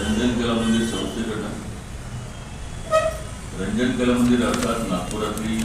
रंजन कला मंदिर संस्थेकडनं रंजन कला मंदिर अर्थात नागपुरातली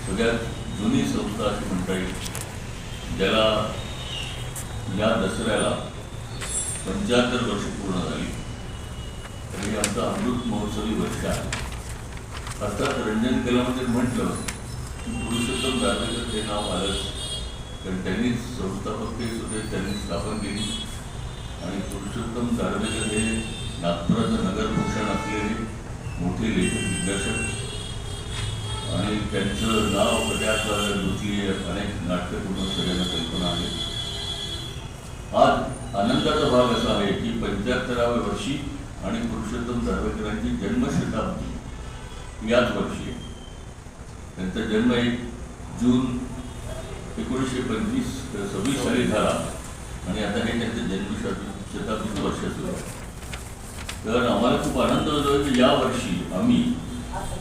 सगळ्यात जुनी संस्था अशी म्हणता येईल, ज्याला या दसऱ्याला 75 वर्ष पूर्ण झाली. तरी आमचा अमृत महोत्सवी वर्ष आहे. अर्थात रंजन कला मंदिर म्हटलं की पुरुषोत्तम दारव्हेकर हे नाव आलंच, कारण त्यांनीच संस्थापक होते, त्यांनी स्थापन केली. आणि पुरुषोत्तम दारव्हेकर हे नागपुराचं नगरभूषण असलेले मोठे लेखक दिग्दर्शक आणि त्यांचं नाव सगळ्यात रुचली अनेक नाटकं तुम्हाला सगळ्यांना कल्पना आहे. आज आनंदाचा भाग असा आहे की 75व्या वर्षी आणि पुरुषोत्तम दारव्हेकरांची जन्मशताब्दी याच वर्षी आहे. त्यांचा जन्म 1 जून 1926 साली झाला आणि आता हे त्यांचं जन्मशताब्दीचं वर्ष सुरू आहे. तर आम्हाला खूप आनंद होतो की या वर्षी आम्ही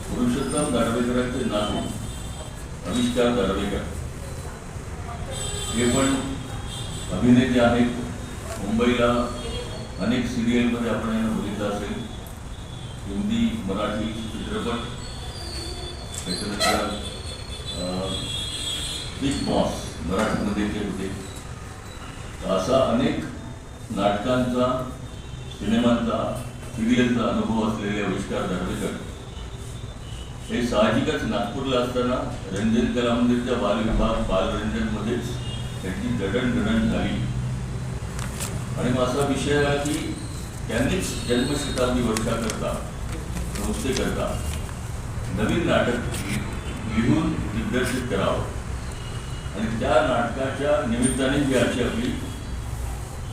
पुरुषोत्तम दारव्हेकरांचे नातू आविष्कार दारव्हेकर हे पण अभिनेते आहेत. मुंबईला अनेक सिरियलमध्ये आपण यांना बघितलं असेल, हिंदी मराठी चित्रपट, त्याच्यानंतर बिग बॉस मराठीमध्ये ते होते. असा अनेक नाटकांचा, सिनेमांचा, सिरियलचा अनुभव असलेले आविष्कार दारव्हेकर हे साहजिकच नागपूरला असताना रंजन कला मंदिरच्या बालविभाग बालरंजनमध्येच त्यांची जडणघडण झाली. आणि मग असा विषय आला की त्यांनीच जन्मशताब्दी वर्षाकरता संस्थेकरता नवीन नाटक लिहून दिग्दर्शित करावं. आणि त्या नाटकाच्या निमित्ताने ही अशी आपली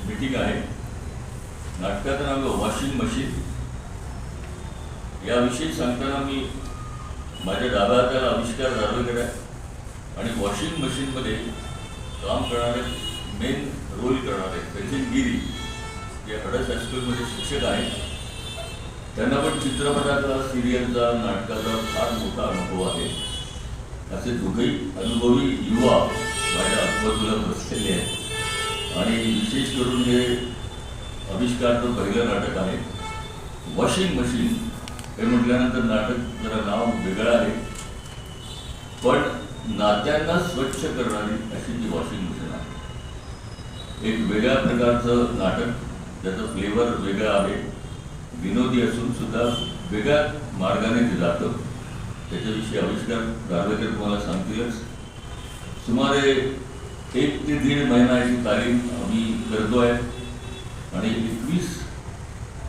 मीटिंग आहे. नाटकाचं नाव वॉशिंग मशीन. याविषयी सांगताना मी माझ्या डाव्या हाताला आविष्कार दारव्हेकर आहे आणि वॉशिंग मशीनमध्ये काम करणारे, मेन रोल करणारे सचिन गिरी जे हडस हायस्कूलमध्ये शिक्षक आहेत. त्यांना पण चित्रपटाचा, सिरियलचा, नाटकाचा फार मोठा अनुभव आहे. असे दोघेही अनुभवी युवा माझ्या आजूबाजूला बसलेले आहेत. आणि विशेष करून हे आविष्कारचं पहिलं नाटक आहे वॉशिंग मशीन. हे म्हटल्यानंतर नाटक जरा नाव वेगळं आहे, पण नात्यांना स्वच्छ करणारी अशी ती वॉशिंग मशीन आहे. एक वेगळ्या प्रकारचं नाटक, त्याचं फ्लेवर वेगळं आहे, विनोदी असून सुद्धा वेगळ्या मार्गाने ते जातं. त्याच्याविषयी आविष्कार दारव्हेकर तुम्हाला सांगतीलच. सुमारे 1 ते 1.5 महिना याची तालीम आम्ही करतोय आणि 21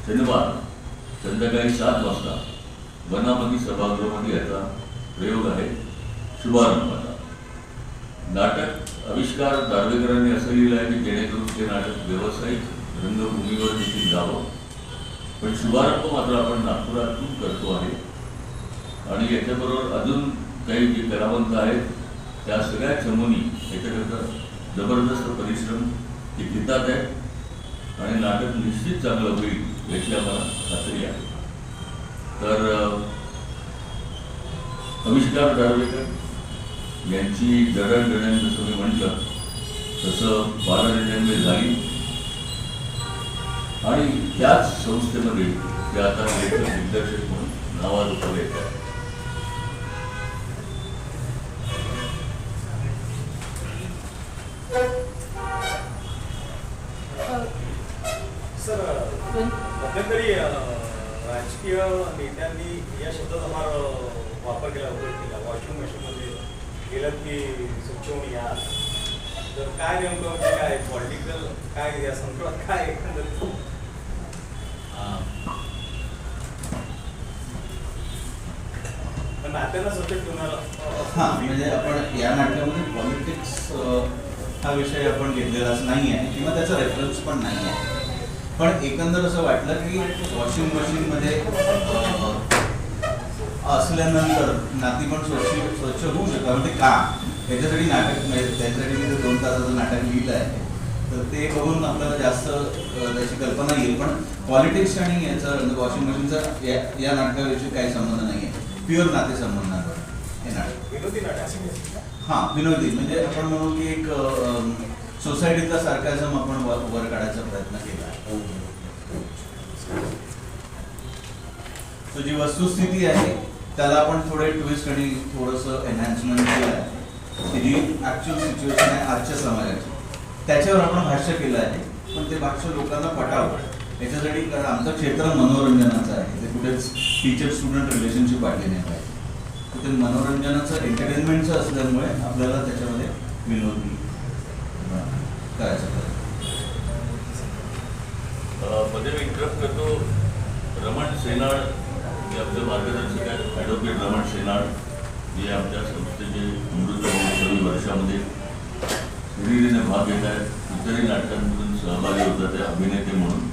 शनिवार संध्याकाळी 7 वाजता वनामती सभागृहामध्ये याचा प्रयोग आहे, शुभारंभाचा. नाटक आविष्कार दारव्हेकरांनी असं लिहिलं आहे की जेणेकरून ते नाटक व्यावसायिक रंगभूमीवर देखील जावं. पण शुभारंभ मात्र आपण नागपुरातून करतो आहे. आणि याच्याबरोबर अजून काही जे कलावंत आहेत त्या सगळ्या चमूनी याच्याकरता जबरदस्त परिश्रम ते घेतात आहेत आणि नाटक निश्चित चांगलं होईल याची आम्हाला खात्री आहे. तर आविष्कार दारव्हेकर यांची जडणघडण जसं मी म्हटलं तसं बालरंजनमध्ये झाली आणि त्याच संस्थेमध्ये ते आता लेखक दिग्दर्शक म्हणून नावारूपाला येत आहेत. सर, मध्यंतरी राजकीय नेत्यांनी या शब्दाचा फार वापर केला होता. वॉशिंग मशीनमध्ये गेलं की स्वच्छ होऊन या. तर काय नेमकं काय पॉलिटिकल काय या संकटात काय एकंदरीत नात्यांना स्वच्छ ठेवणारा? हां, म्हणजे आपण या नाटकामध्ये पॉलिटिक्स हा विषय आपण घेतलेलाच नाही आहे किंवा त्याचा रेफरन्स पण नाही आहे. पण एकंदर असं वाटलं की वॉशिंग मशीनमध्ये असल्यानंतर नाती पण स्वच्छ होऊ शकतात. म्हणजे का याच्यासाठी नाटक, त्याच्यासाठी मी 2 तासाचं नाटक लिहिलं आहे. तर ते बघून आपल्याला जास्त त्याची कल्पना येईल. पण पॉलिटिक्स आणि याचा वॉशिंग मशीनचा या नाटकाविषयी काही संबंध नाही आहे. प्युअर नाते संबंधांवर हे नाटक. विनोदी नाटक. हां, विनोदी म्हणजे आपण म्हणू की एक सोसायटीतला सार्काझम आपण वर काढायचा प्रयत्न केला आहे. तर जी वस्तुस्थिती आहे त्याला आपण थोडे ट्विस्ट आणि थोडंसं एनहान्समेंट केलं आहे की जी ॲक्च्युअल सिच्युएशन आहे आजच्या समाजाची, त्याच्यावर आपण भाष्य केलं आहे. पण ते भाष्य लोकांना पटावं याच्यासाठी, कारण आमचं क्षेत्र मनोरंजनाचं आहे, ते कुठेच टीचर स्टुडंट रिलेशनशिप वाटली नाही पाहिजे. तर ते मनोरंजनाचं एंटरटेनमेंटचं असल्यामुळे आपल्याला त्याच्यामध्ये विनोद करायचं आहे. मध्ये मी इंटरप्ट करतो. रमण सेनाड हे आपले मार्गदर्शक आहेत, ॲडव्होकेट रमण सेनाड, जे आमच्या संस्थेचे अमृत महोत्सवी वर्षामध्ये हिरिरीने भाग घेत आहेत. इतरही नाटकांमधून सहभागी होतात आहे अभिनेते म्हणून.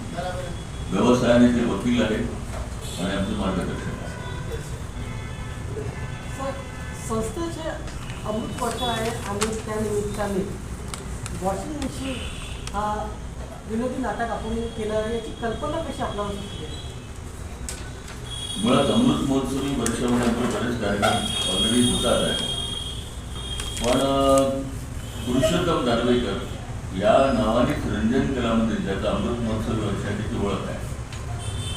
व्यवसायाने ते वकील आहेत आणि आमचे मार्गदर्शक आहेत. संस्थेचे अमृत वर्ष आहे आणि त्या निमित्ताने वॉशिंग मशीन हा विनोदी नाटक आपण केलं आहे, याची कल्पना कशी आपल्याला सुचली? मुळात अमृत महोत्सवी वर्षामध्ये आमचे बरेच कार्यक्रम ऑलरेडी होतात आहे. पण पुरुषोत्तम दारव्हेकर या नावानेच रंजन कला मंदिर, ज्याचा अमृत महोत्सवी वर्ष आहे त्याची ओळख आहे.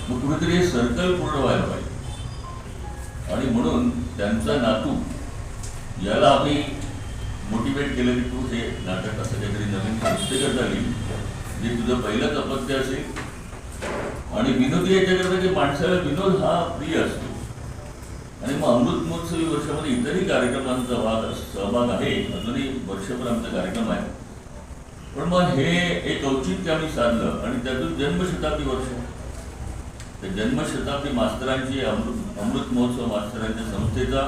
मग कुठेतरी हे सर्कल पूर्ण व्हायला पाहिजे आणि म्हणून त्यांचा नातू याला आम्ही मोटिवेट केलं की तू हे नाटक असं काहीतरी नवीन संस्थेकरता लिही जे तुझं पहिलंच अपत्य असेल आणि विनोदी याच्याकरता की माणसाला विनोद हा प्रिय असतो. आणि मग अमृत महोत्सवी वर्षामध्ये इतरही कार्यक्रमांचा सहभाग आहे, अजूनही वर्षभर आमचा कार्यक्रम आहे. पण मग हे एक औचित्य आम्ही साधलं आणि त्यातून जन्मशताब्दी वर्ष, त्या जन्मशताब्दी मास्तरांची अमृत महोत्सव मास्तरांच्या संस्थेचा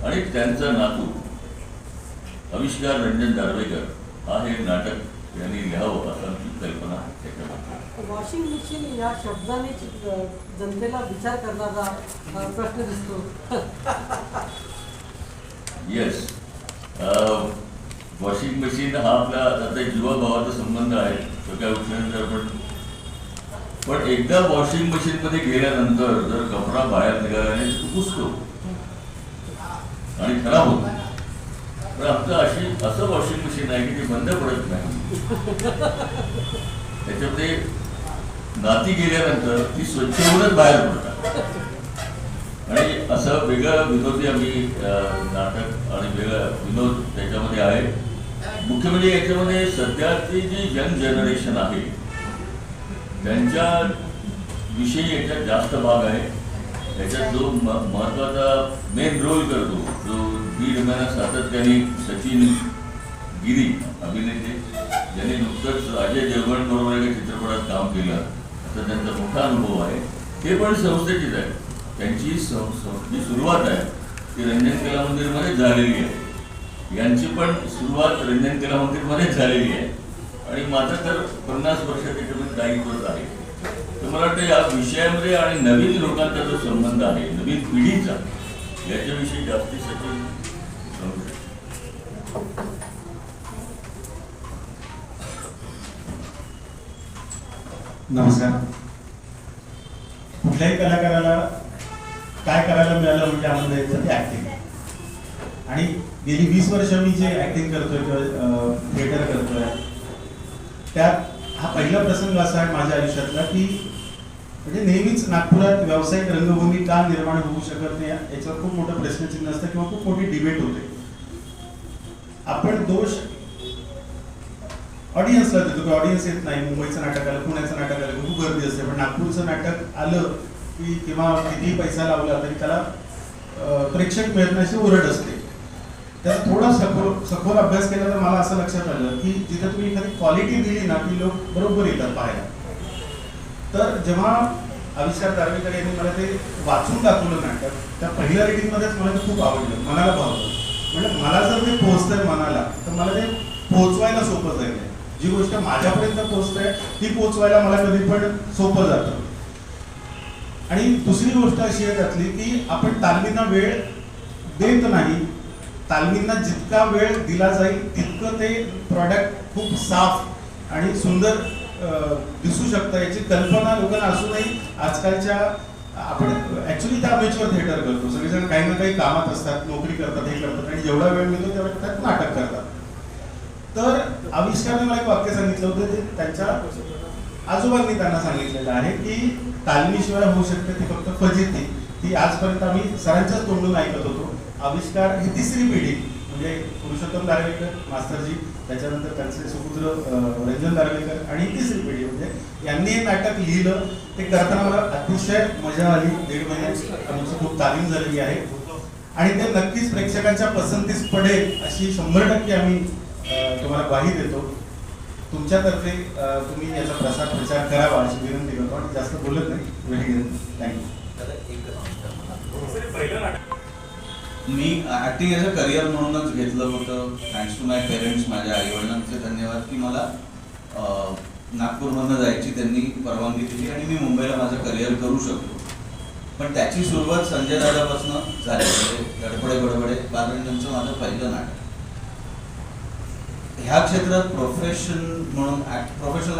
आणि त्यांचा नातू आविष्कार रंजन दारव्हेकर हा हे नाटक यांनी लिहावं असं आमची कल्पना त्याच्यामध्ये. वॉशिंग मशीन या शब्दानेच जनतेला विचार करणारा प्रश्न दिसतो. येस, वॉशिंग मशीन हा आपला आता जीवाभावाचा संबंध आहे. सगळ्या उठल्यानंतर पण एकदा वॉशिंग मशीनमध्ये गेल्यानंतर जर कपडा बाहेर निघाल्याने तो पुसतो आणि खराब होतो. पण आमचं असं वॉशिंग मशीन आहे की ते बंद पडत नाही. त्याच्यामध्ये नाती गेल्यानंतर ती स्वच्छ होऊनच बाहेर पडतात. आणि असं वेगळं विनोदी आम्ही नाटक आणि वेगळं विनोद त्याच्यामध्ये आहे. मुख्य म्हणजे याच्यामध्ये सध्याची जी यंग जनरेशन आहे त्यांच्या विषयी याच्यात जास्त भाग आहे. याच्यात जो महत्त्वाचा मेन रोल करतो, जो 1.5 महिना सातत्याने सचिन गिरी अभिनेते ज्यांनी नुकतंच अजय देवगण बरोबर एका चित्रपटात काम केलं, तर त्यांचा मोठा अनुभव आहे. ते पण संस्थेचीच आहे. त्यांची जी सुरुवात आहे ती रंजन कला मंदिरमध्येच झालेली आहे. यांची पण सुरुवात रंजन कला मंदिरमध्येच झालेली आहे आणि माझं तर 50 वर्ष त्याच्यामध्ये दायित्वच आहे. तर मला वाटतं या विषयामध्ये आणि नवीन लोकांचा जो संबंध आहे, नवीन पिढीचा, याच्याविषयी जास्ती सचिन सांगू शकतो. नमस्कार. कुठल्याही कलाकाराला काय करायला मिळालं म्हणजे आनंद यायचा ते ऍक्टिंग. आणि गेली 20 वर्ष मी जे ऍक्टिंग करतोय किंवा थिएटर करतोय त्यात हा पहिला प्रसंग असा आहे माझ्या आयुष्यातला की म्हणजे नेहमीच नागपुरात व्यावसायिक रंगभूमी का निर्माण होऊ शकत नाही याच्यावर खूप मोठं प्रश्नचिन्ह असतं किंवा खूप मोठी डिबेट होते. आपण दोष ऑडियन्सला देतो की ऑडियन्स येत नाही. मुंबईचं नाटक आलं, पुण्याचं नाटक आलं, खूप गर्दी असते. पण नागपूरचं नाटक आलं की किंवा कितीही पैसा लावला तरी त्याला प्रेक्षक मिळत नाही अशी ओरड असते. त्याचा थोडा सखोल अभ्यास केला तर मला असं लक्षात आलं की जिथे तुम्ही एखादी क्वालिटी दिली ना की लोक बरोबर येतात पाहायला. तर जेव्हा आविष्कार दारव्हेकर यांनी मला ते वाचून दाखवलं नाटक, त्या पहिल्या रेटिंगमध्येच मला ते खूप आवडलं, मनाला भावलं. म्हणजे मला जर ते पोहोचतंय मनाला तर मला ते पोहोचवायला सोपं जाईल. जी गोष्ट माझ्यापर्यंत पोहोचते ती पोहोचवायला मला कधी पण सोपं जातं. आणि दुसरी गोष्ट अशी आहे त्यातली की आपण तालमींना वेळ देत नाही. तालमींना जितका वेळ दिला जाईल तितकं ते प्रॉडक्ट खूप साफ आणि सुंदर दिसू शकतं याची कल्पना लोकांना असूनही आजकालच्या आपण ऍक्च्युली त्या अमेच्युअर थिएटर करतो. सगळेजण काही ना काही कामात असतात, नोकरी करतात, हे करतात आणि जेवढा वेळ मिळतो तेवढा त्यात नाटक करतात. तर आविष्कारने मला एक वाक्य सांगितलं होतं ते त्यांच्या आजोबांनी त्यांना सांगितलेलं आहे की तालमीशिवाय होऊ शकते ती फक्त फजिती ती आजपर्यंत आम्ही सरांच्याच तोंडून ऐकत होतो. आविष्कार ही तिसरी पिढी म्हणजे पुरुषोत्तम दारव्हेकर मास्तरजी, त्याच्यानंतर त्यांचे सुपुत्र रंजन दारव्हेकर आणि तिसरी पिढी म्हणजे यांनी हे नाटक लिहिलं. ते करताना मला अतिशय मजा आली. 1.5 महिन्यात आमची खूप तालीम झालेली आहे आणि ते नक्कीच प्रेक्षकांच्या पसंतीस पडेल अशी 100% आम्ही तुम्हाला ग्वाही देतो. तुमच्यातर्फे तुम्ही याचा प्रचार करावा अशी विनंती करतो आणि जास्त बोलत नाही. Very good, thank you. सर, पहिलं नाटक मी ॲक्टिंग ॲज अ करिअर म्हणूनच घेतलं होतं. थँक्स टू माय पेरेंट्स, माझ्या आईवडिलांचे धन्यवाद की मला नागपूरमधनं जायची त्यांनी परवानगी दिली आणि मी मुंबईला माझं करिअर करू शकतो. पण त्याची सुरुवात संजय दादापासून झाली. म्हणजे गडबडे बडबडे बालरंजनचं माझं पहिलं नाटक. ह्या क्षेत्रात प्रोफेशनल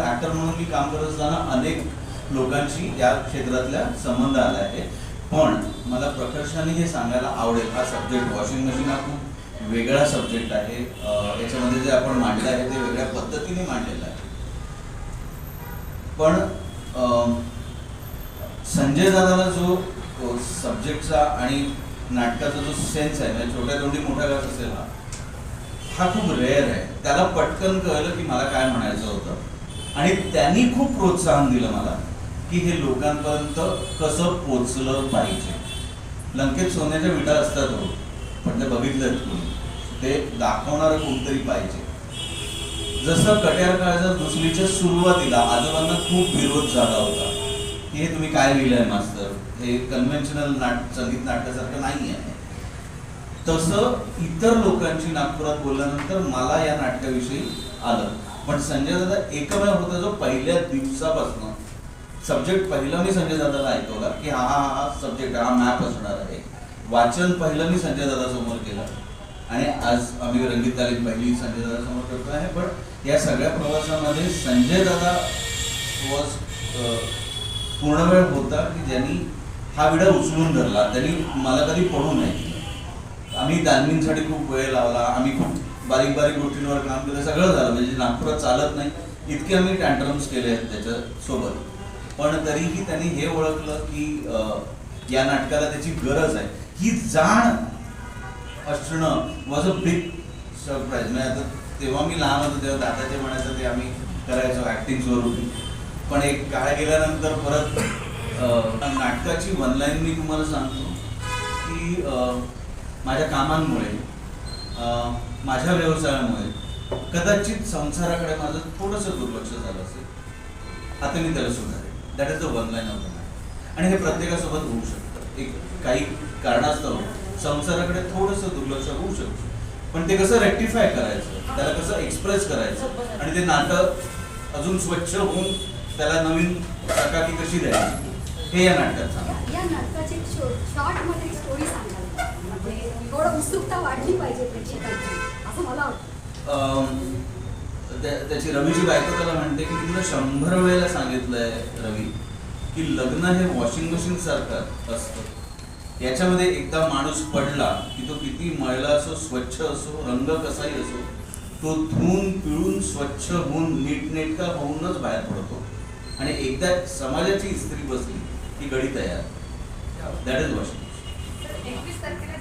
ॲक्टर म्हणून मी काम करत असताना अनेक लोकांशी या क्षेत्रातल्या संबंध आला आहे. पण मला प्रकर्षाने हे सांगायला आवडेल, हा सब्जेक्ट वॉशिंग मशीन हा खूप वेगळा सब्जेक्ट आहे. याच्यामध्ये जे आपण मांडलं आहे ते वेगळ्या पद्धतीने मांडलेलं आहे. पण संजय दादाला जो सब्जेक्टचा आणि नाटकाचा जो सेन्स आहे, म्हणजे छोट्या तोंडी मोठा घास असेल हा खूप रेअर आहे. त्याला पटकन कळलं की मला काय म्हणायचं होतं आणि त्यांनी खूप प्रोत्साहन दिलं मला की हे लोकांपर्यंत कसं पोचलं पाहिजे. लंकेत सोन्याच्या विटा असतात हो, पण ते बघितलं कोणी, ते दाखवणारं कोणतरी पाहिजे. जसं कट्यार काळाच्या दुसरीच्या सुरुवातीला आजोबांना खूप विरोध झाला होता की हे तुम्ही काय लिहिलंय मास्तर, हे कन्व्हेन्शनल संगीत नाटकासारखं नाही आहे. तसं इतर लोकांची नागपुरात बोलल्यानंतर मला या नाटकाविषयी आलं. पण संजय दादा एकमेव होता जो पहिल्या दिवसापासून सब्जेक्ट पहिला मी संजय दादाला ऐकवला की हा सब्जेक्ट हा मॅप असणार आहे. वाचन पहिलं मी संजय दादा समोर केलं आणि आज आम्ही रंगीत तालीम पहिली संजय दादा समोर करतो आहे. पण या सगळ्या प्रवासामध्ये संजय दादा वॉज पूर्ण वेळ होता की ज्यांनी हा विडा उचलून धरला. त्यांनी मला कधी पडू नाही. आम्ही दालमींसाठी खूप वेळ लावला, आम्ही खूप बारीक बारीक गोष्टींवर काम केलं, सगळं झालं. म्हणजे नागपुरात चालत नाही इतके आम्ही टँट्रम्स केले आहेत त्याच्यासोबत. पण तरीही त्यांनी हे ओळखलं की या नाटकाला त्याची गरज आहे. ही जाण असणं वॉज अ बिग सरप्राईज. म्हणजे आता तेव्हा मी लहान होतो तेव्हा दादाचे म्हणायचं ते आम्ही करायचो ॲक्टिंग स्वरूपी. पण एक काळ गेल्यानंतर परत नाटकाची वनलाईन मी तुम्हाला सांगतो की माझ्या कामांमुळे, माझ्या व्यवसायामुळे कदाचित संसाराकडे माझं थोडंसं दुर्लक्ष झालं असेल. आता मी त्याला सुधारेन. That is the one line of the नाटक. आणि हे प्रत्येकासोबत होऊ शकतं. एक काही कारणास्तव संसाराकडे थोडंसं दुर्लक्ष होऊ शकतं. पण ते कसं रेक्टिफाय करायचं, त्याला कसं एक्सप्रेस करायचं आणि ते नाटक अजून स्वच्छ होऊन त्याला नवीन चकाकी कशी द्यायची हे या नाटकात सांगा. या नाटकाची शॉर्टमध्ये एक स्टोरी सांगाल म्हणजे थोडं उत्सुकता वाढली पाहिजे प्रेक्षकांची असं मला वाटतं. त्याची रवीची बायको त्याला म्हणते की तुला 100 वेळेला सांगितलंय रवी की लग्न हे वॉशिंग मशीन सारखं असतं. याच्यामध्ये एकदा माणूस पडला की तो किती मळला असो, स्वच्छ असो, रंग कसाही असो, तो धुवून पिळून स्वच्छ होऊन नीटनेटका होऊनच बाहेर पडतो. आणि एकदा समाजाची इस्त्री बसली की गडी तयार. That is washing. 21 तारखेला